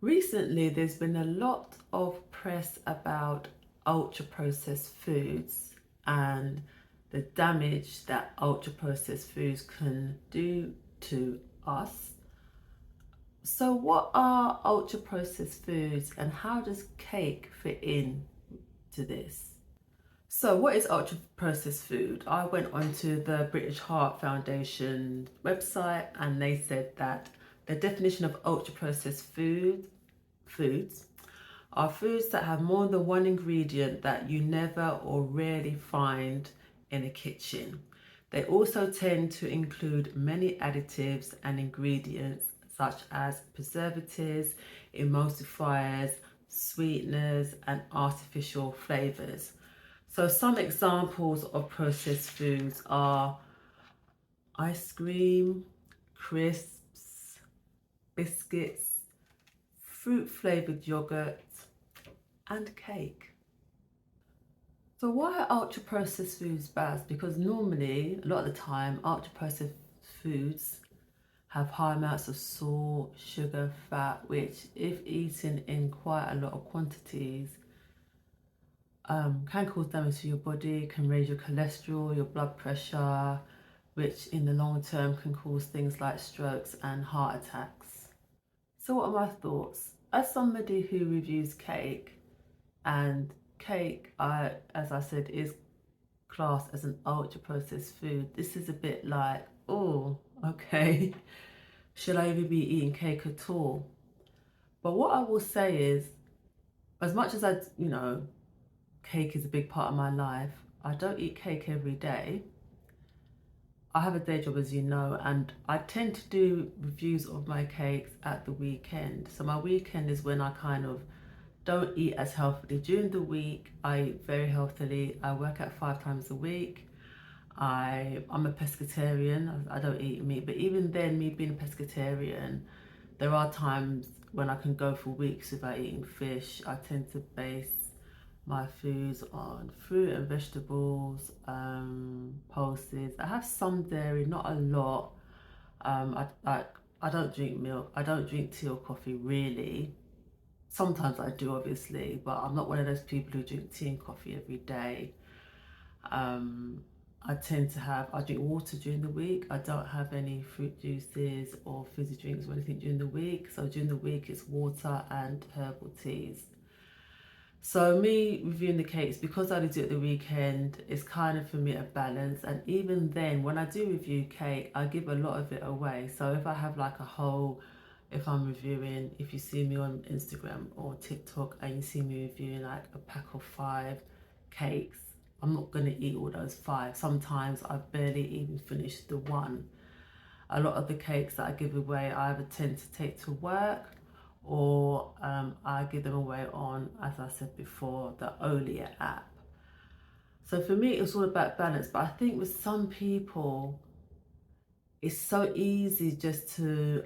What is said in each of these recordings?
Recently, there's been a lot of press about ultra processed foods and the damage that ultra processed foods can do to us. So, what are ultra processed foods and how does cake fit in to this? So, what is ultra processed food? I went onto the British Heart Foundation website and they said that the definition of ultra processed foods are foods that have more than one ingredient that you never or rarely find in a kitchen. They also tend to include many additives and ingredients such as preservatives, emulsifiers, sweeteners, and artificial flavors. So some examples of processed foods are ice cream, crisps, biscuits, fruit flavored yogurt, and cake. So why are ultra processed foods bad? Because normally, a lot of the time, ultra processed foods have high amounts of salt, sugar, fat, which if eaten in quite a lot of quantities, can cause damage to your body, can raise your cholesterol, your blood pressure, which in the long term can cause things like strokes and heart attacks. So what are my thoughts? As somebody who reviews cake, and cake, as I said, is classed as an ultra processed food. This is a bit like, oh, okay, should I even be eating cake at all? But what I will say is, as much as cake is a big part of my life, I don't eat cake every day. I have a day job, as you know, and I tend to do reviews of my cakes at the weekend. So my weekend is when I kind of don't eat as healthily. During the week, I eat very healthily. I work out 5 times a week. I'm a pescatarian. I don't eat meat, but even then, me being a pescatarian, there are times when I can go for weeks without eating fish. I tend to base my foods on fruit and vegetables, pulses. I have some dairy, not a lot. I don't drink milk. I don't drink tea or coffee really. Sometimes I do, obviously, but I'm not one of those people who drink tea and coffee every day. Um, I drink water during the week. I don't have any fruit juices or fizzy drinks or anything during the week. So during the week, it's water and herbal teas. So me reviewing the cakes, because I do it at the weekend, it's kind of for me a balance. And even then, when I do review cake, I give a lot of it away. So if I have like a whole, if I'm reviewing, if you see me on Instagram or TikTok and you see me reviewing like a pack of 5 cakes, I'm not going to eat all those 5. Sometimes I barely even finish the one. A lot of the cakes that I give away, I either tend to take to work or I give them away on, as I said before, the Olia app. So for me, it's all about balance. But I think with some people, it's so easy just to,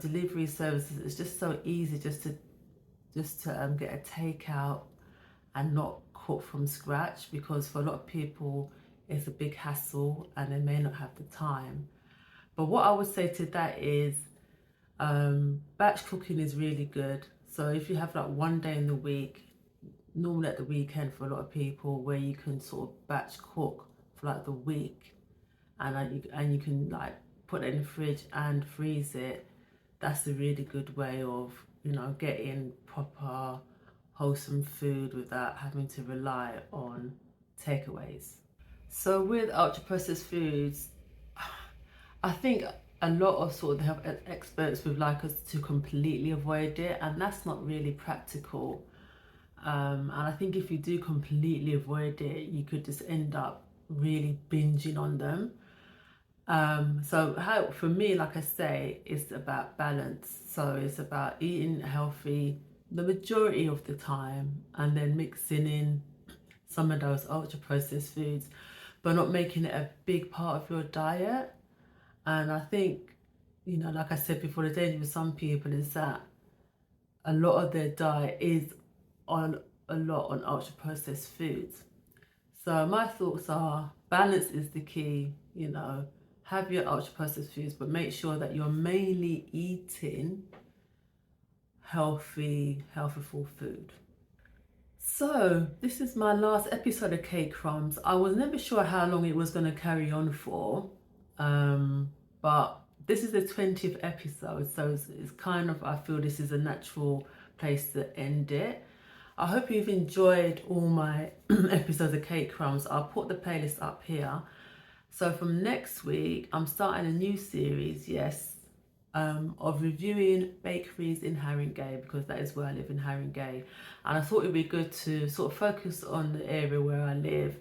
delivery services, it's just so easy just to get a takeout and not cook from scratch, because for a lot of people, it's a big hassle and they may not have the time. But what I would say to that is, batch cooking is really good. So if you have like one day in the week, normally at the weekend for a lot of people, where you can sort of batch cook for like the week, and you can like put it in the fridge and freeze it. That's a really good way of getting proper wholesome food without having to rely on takeaways. So with ultra processed foods, I think a lot of sort of health experts would like us to completely avoid it, and that's not really practical. And I think if you do completely avoid it, you could just end up really binging on them. So how for me, like I say, it's about balance. So it's about eating healthy the majority of the time, and then mixing in some of those ultra processed foods, but not making it a big part of your diet. And I think, like I said before, the danger with some people is that a lot of their diet is on a lot on ultra processed foods. So my thoughts are balance is the key, have your ultra processed foods, but make sure that you're mainly eating healthful food. So this is my last episode of Cake Crumbs. I was never sure how long it was going to carry on for, but this is the 20th episode, so it's kind of, I feel this is a natural place to end it. I hope you've enjoyed all my episodes of Cake Crumbs. I'll put the playlist up here. So from next week, I'm starting a new series, yes, of reviewing bakeries in Haringey, because that is where I live, in Haringey. And I thought it'd be good to sort of focus on the area where I live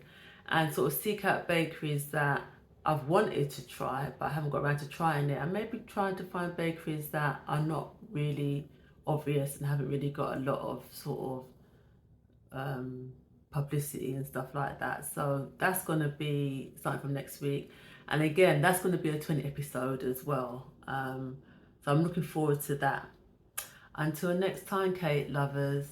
and sort of seek out bakeries that I've wanted to try but I haven't got around to trying it, and maybe trying to find bakeries that are not really obvious and haven't really got a lot of sort of publicity and stuff like that. So that's going to be starting from next week, and again that's going to be a 20 episode as well. So I'm looking forward to that. Until next time, Cake lovers.